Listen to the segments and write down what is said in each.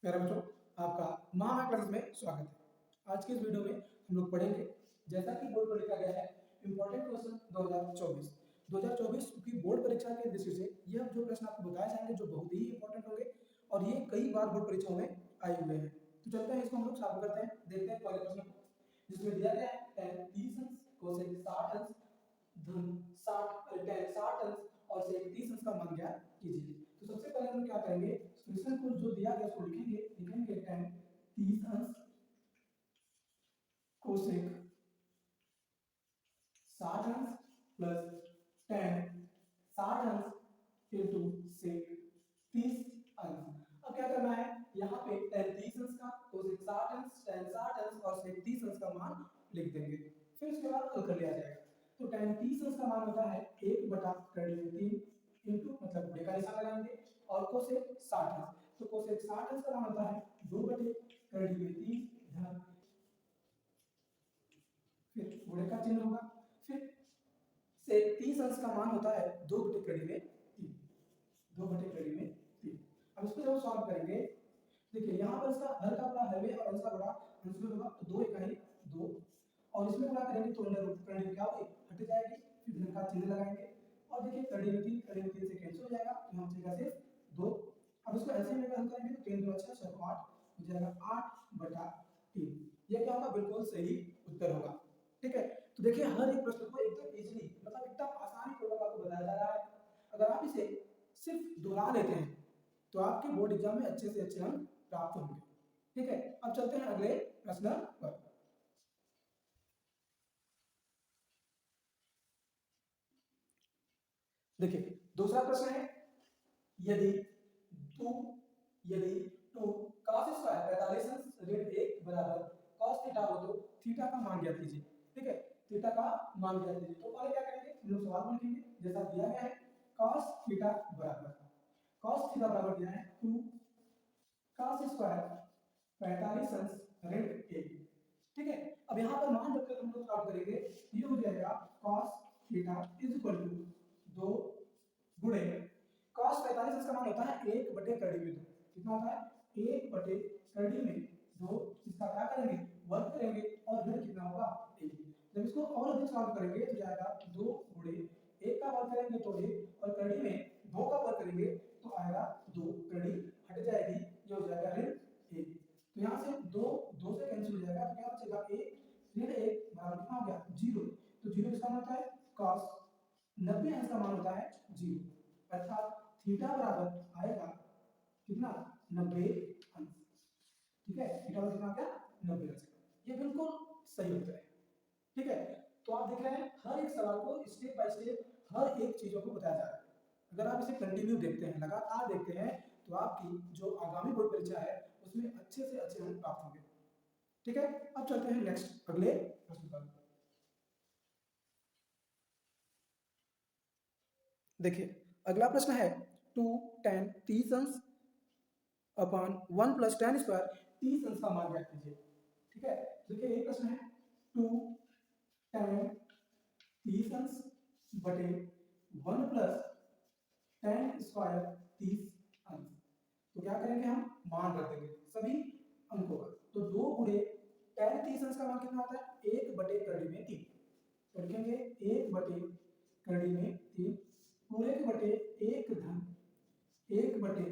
प्यारे बच्चों, आपका महामया क्लासेस में स्वागत है। आज की इस वीडियो में हम लोग पढ़ेंगे, जैसा कि बोर्ड पर लिखा गया है, इंपॉर्टेंट क्वेश्चन 2024 की बोर्ड परीक्षा के दृष्टि से यह जो प्रश्न आपको बताए जाएंगे जो बहुत ही इंपॉर्टेंट होंगे और ये कई बार बोर्ड परीक्षाओं में आए हुए हैं। तो चलते हैं, इसको हम लोग चालू करते हैं। देखते हैं पहले प्रश्न को, जिसमें दिया गया है tan 30 अंश कोसेक 60 अंश धन 60 अंश और से 30 अंश का मान ज्ञात कीजिए। तो सबसे पहले हम क्या करेंगे, क्वेश्चन को जो दिया गया उसको लिखेंगे tan 30 अंश कोसेक 60 अंश प्लस tan 60 अंश इनटू सेक 30 अंश। अब क्या करना है, यहाँ पे tan 30 अंश का कोसेक 60 अंश tan 60 अंश और सेक 30 अंश का मान लिख देंगे। फिर उसके बाद हल कर लिया जाएगा। तो tan 30 अंश का मान होता है 1 बटा कड़ी में 3 इनटू मतलब गुणे का निशान लगाएंगे और कोसेक 60 अंश, तो कोसेक 60 अंश का मान होता है 2 बटे कड़ी में 3 धन फिर गुणे का चिन्ह होगा। फिर से 30 अंश का मान होता है 2 बटे कड़ी में 3, 2 बटे कड़ी में 3। अब इसको जब सॉल्व करेंगे, देखिए यहाँ पर इसका हर का बड़ा हरवे और अंश का बड़ा अंश में होगा, तो 2 इकाई 2 और इसमें गुणा करेंगे तो अंडर रूट कड़ी क्या होगी, हट जाएगी। फिर धन का चिन्ह लगाएंगे और देखिए कड़ी में 3 से कैंसिल हो जाएगा, तो यहाँ बचेगा सिर्फ 2। अब इसको ऐसे में हल करेंगे तो 3 2 6 6 8 हो जाएगा 8 बटा 3। ये क्या होगा, बिल्कुल सही उत्तर होगा। ठीक है, तो देखिए हर एक प्रश्न को एकदम इजीली मतलब एकदम आसानी पूर्वक आपको बताया जा रहा है। अगर आप इसे सिर्फ दोहरा लेते हैं तो आपके बोर्ड एग्जाम में अच्छे से अच्छे अंक प्राप्त होंगे। ठीक है, अब चलते हैं अगले प्रश्न पर। देखिए दूसरा प्रश्न है, यदि टू यदि टू cos स्क्वायर 45 अंश ऋण 1 बराबर cos थीटा हो तो थीटा का मान ज्ञात कीजिए। ठीक है, थीटा का मान ज्ञात कीजिए। तो पहले क्या करेंगे, हम लोग सवाल में लिखेंगे जैसा दिया गया है, cos थीटा बराबर दिया है 2 cos स्क्वायर 45 अंश ऋण 1। ठीक है, अब यहाँ पर मान रखकर हम लोग सॉल्व करेंगे, ये हो जाएगा cos theta is equal to 2 गुणे cos 45 अंश का मान होता है 1 बटे कड़ी में 2। कितना होता है, 1 बटे कड़ी में 2। इसका क्या करेंगे, वर्ग करेंगे और ऋण कितना होगा 1। जब इसको और अधिक सॉल्व करेंगे तो जाएगा 2 गुणे 1 का वर्ग करेंगे तो 1 और कड़ी में 2 का वर्ग करेंगे तो आएगा 2, कड़ी हट जाएगी, ये हो जाएगा ऋण 1। तो यहाँ से 2 2 से कैंसिल हो जाएगा, तो क्या बचेगा 1 ऋण 1 बराबर कितना हो गया 0। तो 0 किसका मान होता है, cos 90 अंश का मान होता है 0, अर्थात थीटा बराबर आएगा कितना 90 अंश। ठीक है, थीटा बराबर कितना क्या 90 अंश। ये बिल्कुल सही उत्तर है। ठीक है, तो आप देख रहे हैं हर एक सवाल को स्टेप बाय स्टेप हर एक चीजों को बताया जा रहा है। अगर आप इसे कंटिन्यू देखते हैं, लगातार देखते हैं, तो आपकी जो आगामी बोर्ड परीक्षा है उसमें अच्छे से अच्छे अंक प्राप्त होंगे। ठीक है, अब चलते हैं नेक्स्ट अगले प्रश्न पर। देखिए अगला प्रश्न है 2 tan 30 अंश अपॉन 1 प्लस tan स्क्वायर 30 अंश का मान ज्ञात कीजिए। ठीक है, देखिए ये प्रश्न है 2 tan 30 अंश बटे 1 प्लस tan स्क्वायर 30 अंश। तो क्या करेंगे, हम मान रख देंगे सभी अंकों का। तो 2 गुणे tan 30 अंश का मान कितना होता है, 1 बटे कड़ी में 3। तो लिखेंगे 1 बटे कड़ी में 3 पूरे के बटे 1 धन 1 बटे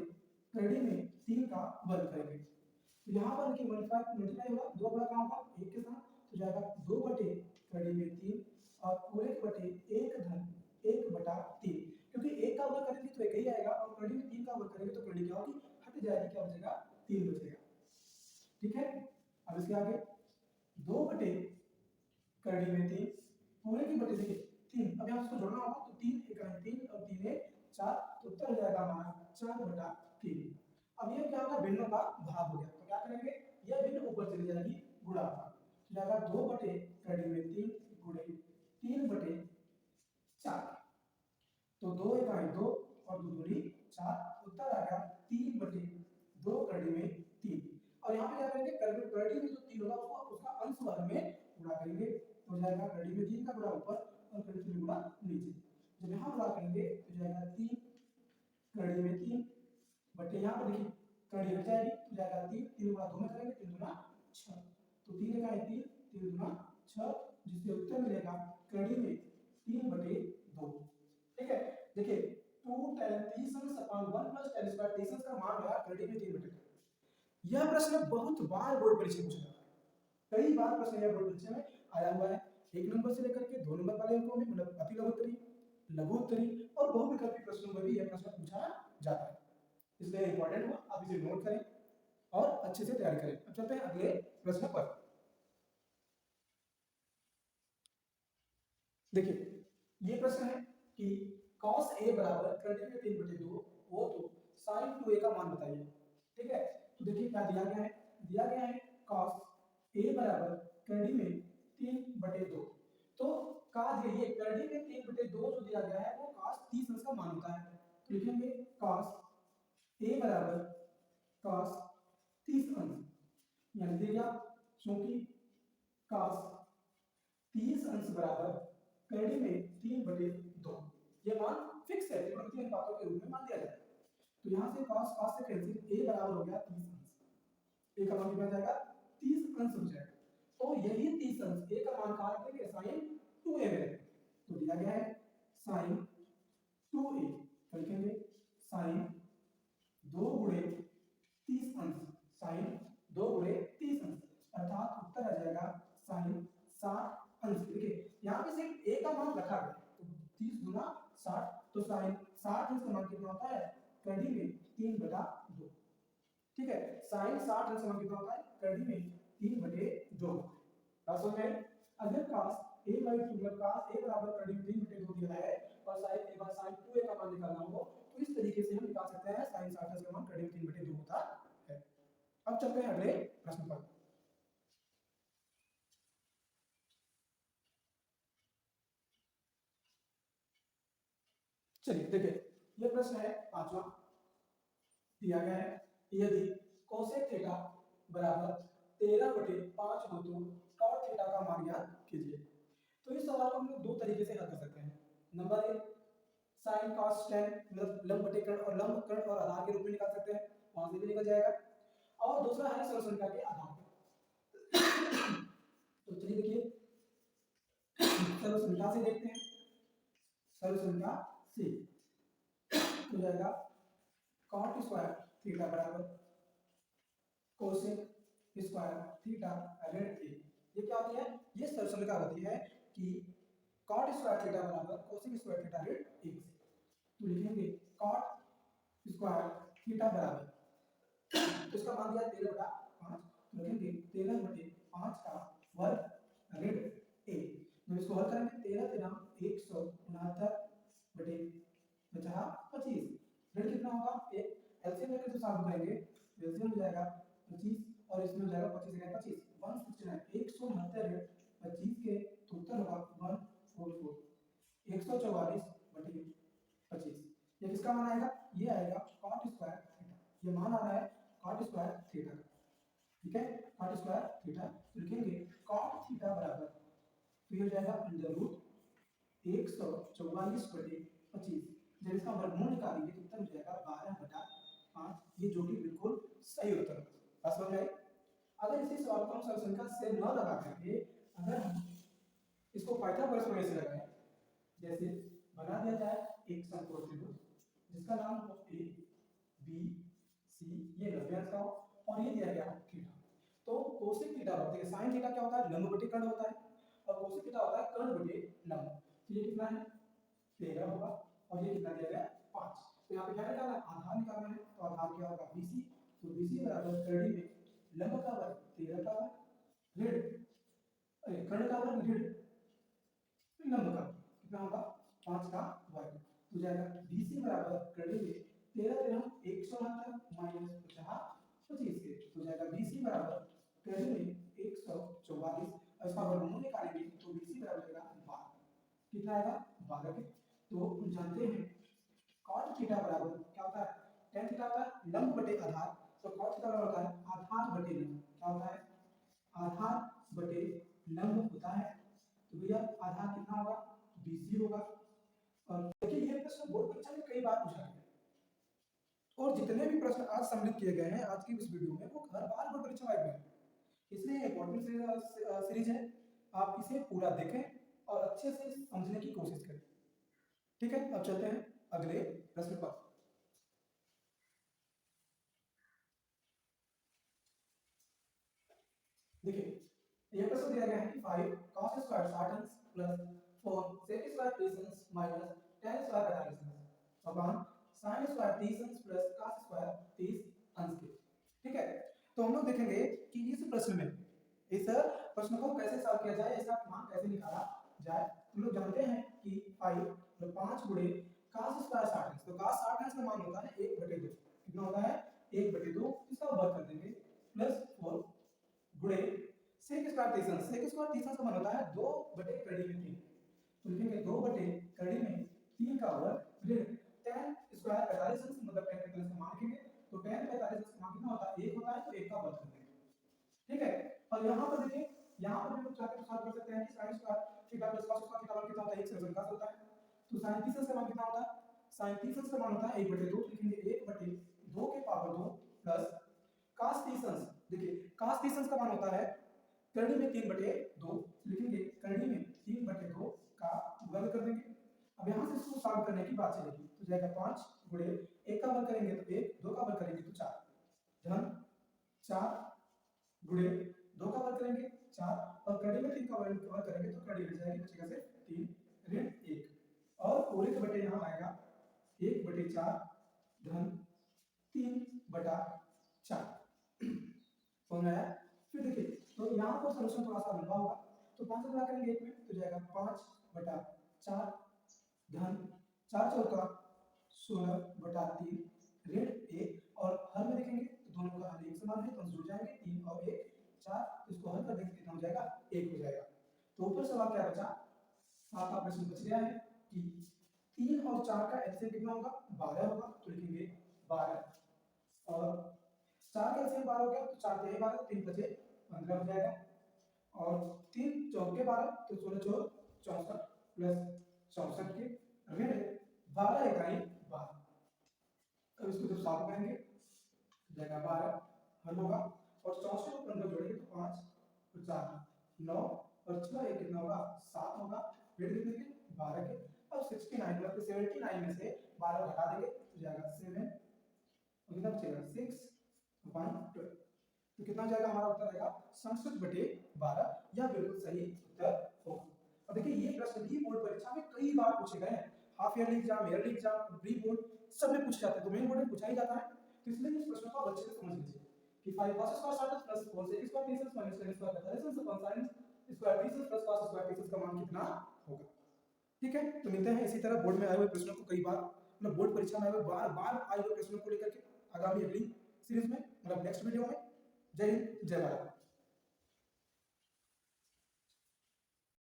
कड़ी में 3 का वर्ग करेंगे। तो यहाँ पर देखिए मल्टीप्लाई होगा, 2 बड़ा कहाँ होगा 1 के साथ, तो जाएगा 2 बटे कड़ी में 3 और पूरे के बटे 1 धन 1 बटा 3। क्योंकि 1 का वर्ग करेंगे तो 1 ही आएगा और कड़ी में 3 का वर्ग करेंगे तो कड़ी क्या होगी, हट जाएगी, क्या बचेगा 3 बचेगा। ठीक है, अब इसके आगे 2 बटे कड़ी में 3 पूरे की बटे देखिए 3, अब यहाँ इसको जोड़ना होगा तो 3 इकाई 3 और 3 एक 4, तो उत्तर हो जाएगा हमारा 4 बटा 3। अब ये क्या होगा, भिन्नों का भाग हो गया, तो क्या करेंगे, यह भिन्न ऊपर चली जाएगी गुणा भाग, तो जाएगा 2 बटे कड़ी में 3 गुणे 3 बटे 4। तो 2 इकाई 2 और 2 दूनी 4, उत्तर आ गया 3 बटे 2 कड़ी में 3। और यहाँ पे क्या करेंगे, कड़ी में जो 3 होगा उसको उसका अंश वर्ग में गुणा करेंगे, तो जाएगा कड़ी में 3 का गुणा ऊपर और कड़ी में गुणा नीचे। जब यहाँ गुणा करेंगे तो जाएगा 3 कड़ी में 3 बटे यहाँ पर देखिए करड़ी हट जाएगी तो जाएगा 3, 3 गुणा 2 में करेंगे 3 गुना 6, तो 3 का 3, 3 गुना 6, जिससे उत्तर मिलेगा करड़ी में 3/2। ठीक है, देखिए 2 tan 30 अंश अपॉन 1 प्लस tan स्क्वायर 30 अंश का मान आया करड़ी में 3/2। यह प्रश्न बहुत बार बोर्ड परीक्षा में पूछा जाता है, कई बार प्रश्न यह बोर्ड परीक्षा में आया हुआ है। 1 नंबर से लेकर के 2 नंबर वाले अंकों में, मतलब अति लघुत्तरी, लघुत्तरी और बहुविकल्पी प्रश्नों में भी यह प्रश्न पूछा जाता है, इसलिए इंपॉर्टेंट हुआ, आप इसे नोट करें और अच्छे से तैयारी करें। अब चलते हैं अगले प्रश्न पर। देखिए ये प्रश्न है कि cos a बराबर करड़ी में 3/2 हो तो sin 2a का मान बताइए। ठीक है, तो देखिए क्या दिया गया है, दिया गया है cos a बराबर करड़ी में 3/2, तो cos ये करड़ी में 3/2 जो दिया गया है वो cos 30 अंश का मान होता है, तो लिखेंगे cos a बराबर cos 30 अंश, यानी दिया क्योंकि cos 30 अंश बराबर करड़ी में 3/2, ये मान फिक्स है, त्रिकोणमितीय अनुपातों के रूप में मान दिया जाए। तो यहाँ से cos cos से कैंसिल, a बराबर हो गया 30 अंश, a का मान कितना जाएगा 30 अंश हो जाएगा, तो यही 30 अंश a का मान कहाँ रखेंगे sin 2a में रखेंगे, तो दिया गया है sin 2a, तो लिखेंगे sin 2 गुणे 30 अंश, sin 2 गुणे 30 अंश, अर्थात उत्तर आ जाएगा sin 60 अंश। देखिए यहाँ पे सिर्फ a का मान रखा गया, तो 30 गुना 60, तो sin 60 अंश का मान कितना होता है करड़ी में 3/2। ठीक है, sin 60 अंश का मान कितना होता है करड़ी में 3/2। बात समझ में आई? अगर cos a by 2 मतलब cos a बराबर करड़ी में 3/2 दिया है और sin a bar sin 2a का मान निकालना हो तो इस तरीके से हम निकाल सकते हैं sin 60 अंश का मान करड़ी में 3/2 होता है। अब चलते हैं अगले प्रश्न पर। चलिए देखिए ये प्रश्न है 5वां, दिया गया है यदि कोसेक थीटा बराबर 13/5 हो तो कॉट थीटा का मान ज्ञात कीजिए। तो इस सवाल को हम लोग दो तरीके से हल कर सकते हैं। नंबर 1 sin cos tan मतलब लंब बटे कर्ण और लंब कर्ण और आधार के रूप में निकाल सकते हैं, वहां से भी निकल जाएगा, और दूसरा है सरल संख्या के आधार पर। तो चलिए देखिए सरल संख्या से देखते हैं, सरल संख्या से हो जाएगा cot स्क्वायर थीटा बराबर कोसेक स्क्वायर थीटा ऋण a। ये क्या होती है, ये सरल संख्या होती है कि cot स्क्वायर थीटा बराबर कोसेक स्क्वायर थीटा ऋण 1 से, तो लिखेंगे cot स्क्वायर थीटा बराबर, तो इसका मान दिया 13/5, तो लिखेंगे 13/5 का वर्ग ऋण a। जब इसको हल करेंगे 13 169 बटे 50 ऋण कितना होगा, एक एलसीएम लेकर जो सॉल्व करेंगे एलसीएम हो जाएगा 25 और इसमें हो जाएगा 25 से 25 169 169 ऋण 25 के, तो उत्तर होगा 144 144 बटे 25। ये किसका मान आएगा, ये आएगा cot स्क्वायर थीटा, ये मान आ रहा है cot स्क्वायर थीटा का। ठीक है, cot स्क्वायर थीटा, तो लिखेंगे cot थीटा बराबर, तो ये हो जाएगा अंडर रूट 144 बटे 25, जब इसका वर्गमूल निकालेंगे तो उत्तर हो जाएगा 12/5, ये जो कि बिल्कुल सही उत्तर है। बस समझ आई? अगर इसी सवाल को हम सरल संख्या से न लगा करके अगर हम इसको पाइथागोरस प्रमेय से लगाएं, जैसे बना दिया जाए एक समकोण त्रिभुज जिसका नाम हो ए बी सी, ये 90 अंश का हो और ये दिया गया हो थीटा, तो कोसेक थीटा होता है, साइन थीटा क्या होता है लंब बटे कर्ण होता है और कोसेक थीटा होता है कर्ण बटे लंब, तो ये कितना है 13 होगा और ये कितना दिया गया 5। तो यहाँ पे क्या निकालना है, आधार निकालना है, तो आधार क्या होगा BC, तो BC बराबर करड़ी में लंब का वर्ग 13 का वर्ग ऋण कर्ण का वर्ग ऋण लंब का कितना होगा 5 का वर्ग, तो जाएगा BC बराबर करड़ी में 13 169 माइनस 50 25 के, तो जाएगा BC बराबर करड़ी में 144 और इसका वर्गमूल निकालेंगे तो BC बराबर जाएगा 12, कितना आएगा 12 के। तो हम जानते हैं cot थीटा बराबर क्या होता है, tan थीटा होता है लंब बटे आधार, तो cot थीटा बराबर होता है आधार बटे लंब, क्या होता है आधार बटे लंब होता है, तो भैया आधार कितना होगा BC होगा। और देखिए ये प्रश्न बोर्ड परीक्षा में कई बार पूछा गया और जितने जितने भी प्रश्न आज सम्मिलित किए गए हैं आज की इस वीडियो में, वो हर बार बोर्ड परीक्षा में आए हुए हैं, इसलिए इंपॉर्टेंट सीरीज है। आप इसे पूरा देखें और अच्छे से समझने की कोशिश करें। ठीक है, अब चलते हैं अगले प्रश्न पर। देखिए, ये प्रश्न दिया गया है कि 5 cos स्क्वायर 60 अंश प्लस 4 sec स्क्वायर 30 अंश माइनस tan स्क्वायर 45 अंश अपॉन sin स्क्वायर 30 अंश प्लस cos स्क्वायर 30 अंश के। ठीक है, तो हम लोग देखेंगे कि इस प्रश्न में इस प्रश्न को कैसे सॉल्व किया जाए, इसका मान कैसे निकाला जाए। हम लोग जानते हैं कि 5 तो 5 गुणे cos स्क्वायर 60 अंश, तो cos 60 अंश का मान होता है 1/2। कितना होता है? 1/2, इसका वर्ग कर देंगे प्लस 4 गुणे sec स्क्वायर 30 अंश, sec स्क्वायर 30 अंश का मान होता है 2/3। तो लिखेंगे 2/3 का वर्ग ऋण tan स्क्वायर 45 अंश, मतलब tan 45 का मान लिखेंगे। तो tan 45 अंश का मान कितना होता है? 1 होता है, तो 1 का वर्ग कर देंगे। ठीक है, और यहाँ पर देखिए, यहाँ पर हम लोग चाहते हैं सॉल्व कर सकते हैं कि sin square theta plus cos square theta मान कितना होता है? 1 से गुणा होता है। तो sin 30 अंश का मान कितना होता है? sin 30 अंश का मान होता है 1/2, लिखेंगे 1/2 के पावर 2 प्लस cos 30 अंश। देखिए, cos 30 अंश का मान होता है करड़ी में 3/2, लिखेंगे करड़ी में 3/2 का वर्ग कर देंगे। अब यहाँ से इसको सॉल्व करने की बात चलेगी, तो जाएगा 5 गुणे 1 का वर्ग करेंगे तो 1, 2 का वर्ग करेंगे तो 4, धन 4 गुणे 2 का वर्ग करेंगे 4, और करड़ी में 3 का वर्ग करेंगे तो करड़ी मिल जाएगी, बचेगा सिर्फ 3 ऋण 1, और पूरे के बटे यहाँ आएगा 1/4 धन 3/4। समझ में आया? फिर देखिए, तो यहाँ पर सॉल्यूशन थोड़ा सा लंबा होगा, तो 5 से गुणा करेंगे 1 में, तो जाएगा 5/4 धन 4 चौका 16/3 ऋण 1, और हर में देखेंगे तो दोनों का हल एक समान है, तो हम जुड़ जाएंगे 3 और 1 4, इसको हल कर देंगे कितना हो जाएगा? 1 हो जाएगा। तो ऊपर सवाल क्या बचा? आपका प्रश्न बच गया है कि 3 और 4 का एलसीएम कितना होगा? 12 होगा, तो लिखेंगे 12, और 4 का एलसीएम 12 हो गया, तो 4 तिहाई 12, 3 बचे 15 हो जाएगा, और 3 चौके 12, तो 16 चौक 64 प्लस 64 के ऋण 12 इकाई 12। अब इसको जब सॉल्व करेंगे तो जाएगा 12 हल होगा, और 64 और 15 जोड़ेंगे तो 5 और 4 9, और 6 एक कितना होगा? 7 होगा, ऋण कितने के? 12 के। अब 69 मतलब 79 में से 12 घटा देंगे तो जाएगा 7, और कितना बचेगा? 6/12। तो कितना हो जाएगा? हमारा उत्तर आएगा 67/12, यह बिल्कुल सही उत्तर होगा। अब देखिए, ये प्रश्न भी बोर्ड परीक्षा में कई बार पूछे गए हैं, half yearly exam, yearly exam, pre board, सब में पूछे जाते हैं, तो मेन बोर्ड में पूछा ही जाता है। तो इसलिए इस प्रश्न को आप अच्छे से समझ लीजिए कि 5 cos square 60 plus 4 sec square 30 minus tan square 45 upon sin square 30 plus cos square 30 का मान कितना होगा? ठीक है, तो मिलते हैं इसी तरह बोर्ड में आए हुए प्रश्नों को, कई बार मतलब बोर्ड परीक्षा में आए हुए बार बार आए हुए प्रश्नों को लेकर के आगामी अगली सीरीज में, मतलब नेक्स्ट वीडियो में। जय हिंद, जय भारत।